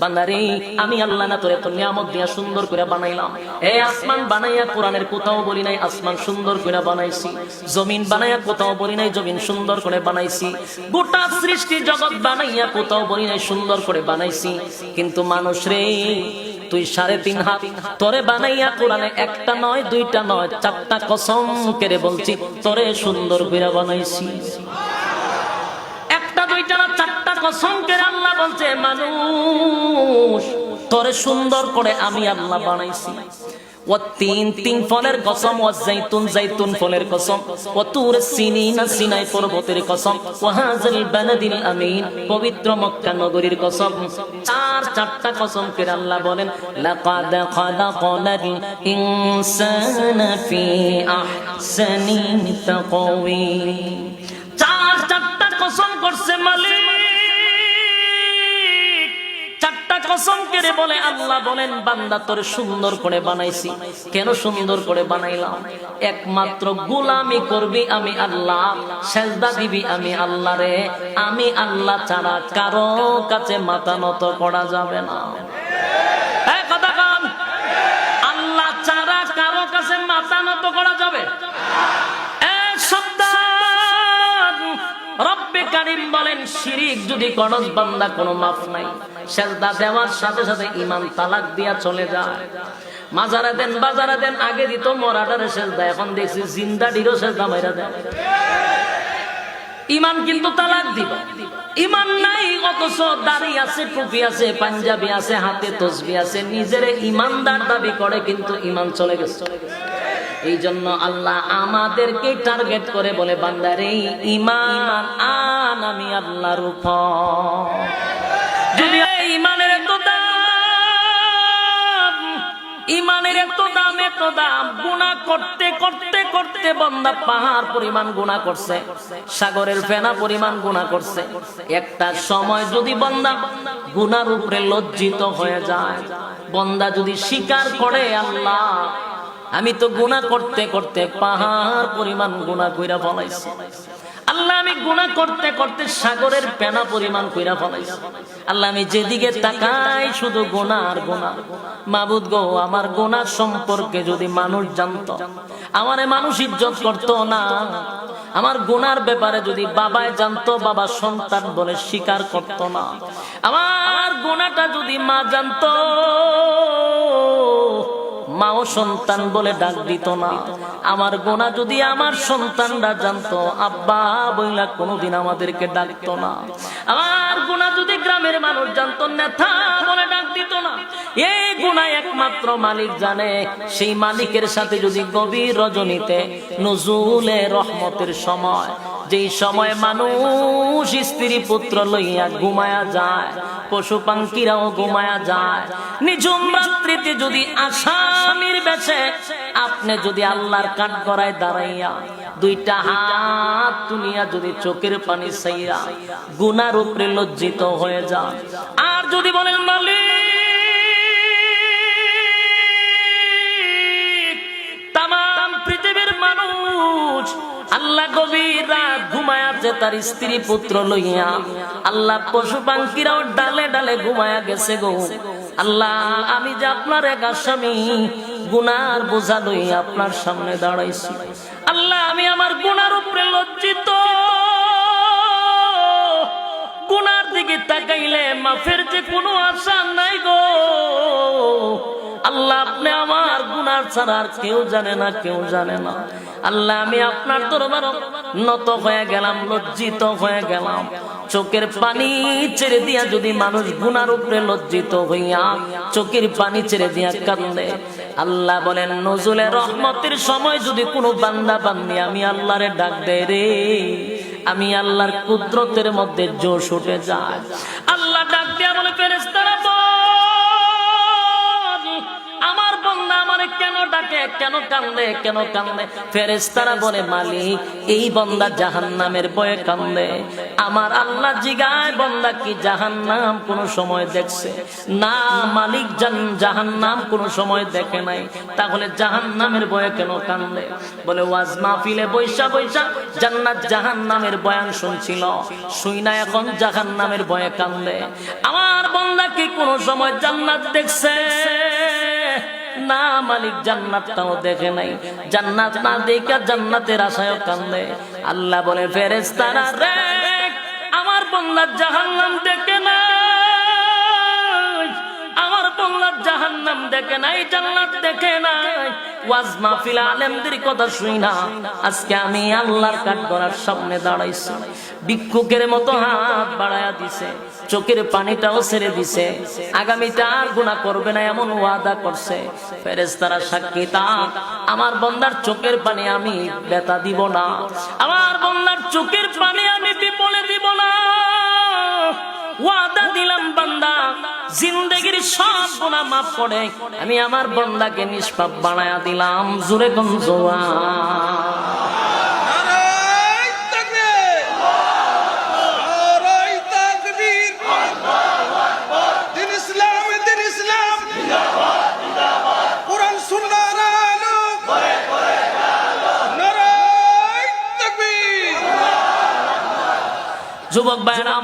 বান্দারে আমি আল্লাহ না তোরে তো নিয়ামত দিয়া সুন্দর করে বানাইলাম। এই আসমান বানাইয়া কোরআনের কোথাও বলি নাই আসমান সুন্দর করে বানাইছি, জমিন বানাইয়া কোথাও বলি নাই জমিন সুন্দর করে বানাইছি, গোটা সৃষ্টি জগৎ বানাইয়া কোথাও বলি নাই সুন্দর করে বানাইছি। কিন্তু মানুষ রে তুই 3.5 হাত তোরে বানাইয়া কোরআনে একটা নয় দুইটা নয় 4টা কসম করে বলছি তোরে সুন্দর করে বানাইছি। একটা দুইটা না 4টা কসম করে আল্লাহ বলছে মানুষ তোরে সুন্দর করে আমি আল্লাহ বানাইছি। ও তিন ফলের কসম, ও জাইতুন ফলের কসম, ও তুর সিনিনা সিনাই পর্বতের কসম, ও হাযাল বালাদিল আমিন পবিত্র মক্কা নগরীর কসম। 4টা কসম করে আল্লাহ বলেন লাকাদ খালাকনাল ইনসানা ফি আহসানি তাকওয়িম। 4টা কসম করছে মালিক, 4টা কসম করে বলে আল্লাহ বলেন বান্দা তোরে সুন্দর করে বানাইছি। কেন সুন্দর করে বানাইলাম? একমাত্র গোলামি করবি আমি আল্লাহ, সেজদা দিবি আমি আল্লাহ রে। আমি আল্লাহ ছাড়া কারো কাছে মাথা নত করা যাবে না। এই কথা কান, আল্লাহ ছাড়া কারো কাছে মাথা নত করা যাবে? এই শব্দ রব্বে কারীম বলেন শিরিক যদি করস বান্দা কোনো মাফ নাই। সেজদা দেওয়ার সাথে সাথে ঈমান তালাক দিয়া চলে যায়। মাজারা দেন বাজারা দেন, আগে দিত মরাটারে সেজদা, এখন দেখছি জিন্দাডিরও সেজদা মাইরা দেয়। ঈমান কিন্তু তালাক দিব। ঈমান নাই অথচ দাড়ি আছে, টুপি আছে, পাঞ্জাবি আছে, হাতে তসবিহ আছে, নিজেরে ঈমানদার দাবি করে কিন্তু ঈমান চলে গেছে। এই জন্য আল্লাহ আমাদেরকে টার্গেট করে বলে বান্দারে ঈমান আন আমি আল্লাহর উপর। যদি ঈমানের এত দাম গুনাহ করতে করতে করতে বান্দা পাহাড় পরিমাণ গুনাহ করছে, সাগরের ফেনা পরিমাণ গুনাহ করছে। একটা সময় যদি বান্দা গুনার উপরে লজ্জিত হয়ে যায়, বান্দা যদি স্বীকার করে আল্লাহ আমি তো গুনাহ করতে করতে পাহাড় পরিমাণ গুনাহ কইরা ফলাইছি, আল্লাহ আমি গুনাহ করতে করতে সাগরের পেনা পরিমাণ কইরা ফলাইছি, আল্লাহ আমি যেদিকে তাকাই শুধু গুনাহ আর গুনাহ। মাবুদ গো আমার গুনাহ সম্পর্কে যদি মানুষ জানতো, আমারে মানুষ ইজ্জত করতো না। আমার গুনার ব্যাপারে যদি বাবাই জানতো, বাবা সন্তান বলে স্বীকার করতো না। আমার গুনাহটা যদি মা জানতো, মাও সন্তান বলে ডাক দিত না। আমার গুনাহ যদি আমার সন্তানরা জানতো, আব্বা বইলা কোনোদিন আমাদেরকে ডাকতো না। আমার গুনাহ যদি গ্রামের মানুষ জানতো, নেতা বলে ডাক দিত না। এই গুনাহ একমাত্র মালিক জানে। সেই মালিকের সাথে যদি গভীর রজনীতে নজুলে রহমতের সময়, যেই সময় মানুষ স্ত্রী পুত্র লইয়া ঘুমায়া যায়, পশু পাখিরাও ঘুমায়া যায়, নিঝুম রাত্রিতে যদি আসামির বেশে আপনি যদি আল্লাহর কাঠগড়ায় দাঁড়াইয়া 2টা হাত তুলিয়া যদি চোখের পানি ছাইরা গুনার উপরে লজ্জিত হয়ে যান, আর যদি বলেন মালিক তামাম পৃথিবীর মানুষ আল্লাহ গভীর রাত ঘুমায় আছে তার স্ত্রী পুত্র লইয়া, আল্লাহ পশু পাখিরাও ডালে ডালে ঘুমায়া গেছে গো, আল্লাহ আমি যে আপনার এক আসামি গুনার বোঝা লইয়া আপনার সামনে দাঁড়াইছি, আল্লাহ আমি আমার গুনার উপরে লজ্জিত। গুনার দিকে তাকাইলে মাফের যে কোনো আশা নাই গো, আল্লাহ আপনি আমার গুনার ছাড়া আর কেউ জানে না, কেউ জানে না। আল্লাহ আমি আপনার দরবারে নত হয়ে গেলাম, লজ্জিত হয়ে গেলাম। চোখের পানি ছেড়ে দিয়া যদি মানুষ গুনার উপরে লজ্জিত হইয়া চোখের পানি ছেড়ে দিয়া কাঁদে, আল্লাহ বলেন নজুলে রহমতের সময় যদি কোনো বান্দা বান্দি আমি আল্লাহরে ডাক দেয় রে, আমি আল্লাহর কুদরতের মধ্যে জোশ উঠে যায়। আল্লাহ ডাক দিয়া বলে ফেরেশতারা বল আমার বান্দা আমারে কেন ডাকে, কেন কান্দে কেন কান্দে? ফেরেশতারা বলে মালিক এই বান্দা জাহান্নামের ভয়ে কান্দে। আমার আল্লাহ জিগায় বান্দা কি জাহান্নাম কোন সময় দেখছে? না মালিক জাহান্নাম কোন সময় দেখে নাই। তাহলে জাহান্নামের ভয়ে কেন কান্দে? বলে ওয়াজ মাহফিলে বৈশা বৈশা জান্নাত জাহান্নামের বয়ান শুনছিল, শুই না এখন জাহান্নামের ভয়ে কান্দে। আমার বান্দা কি কোন সময় জান্নাত দেখছে? না মালিক জান্নাতটাও দেখে নাই। জান্নাত না দেখা জান্নাতের আশায় কান্দে। আল্লাহ বলে ফেরেশতারা রে আমার বান্দা জাহান্নাম দেখে নাই, আমার বান্দা জাহান্নাম দেখে নাই, জান্নাত দেখে নাই। ওয়াজ মাহফিল আলেমদের কথা শুই না, আজকে আমি আল্লাহর কাঠগড়ার সামনে দাঁড়াইছি। ভিক্ষুকের মতো হাত বাড়ায়া দিছে, চোখের পানিটাও ছেড়ে দিছে। আগামীতে আর গুনাহ করবে না এমন ওয়াদা করছে। ফেরেশতারা সাক্ষী থাক, আমার বান্দার চোখের পানি আমি ব্যথা দিব না, আমার বান্দার চোখের পানি আমি বিপলে দিব না। ওয়াদা দিলাম বান্দা জিন্দেগির সব গুনাহ মাফ করে আমি আমার বান্দাকে নিষ্পাপ বানায়া দিলাম। জোরে কোন যুবক ভাইরা।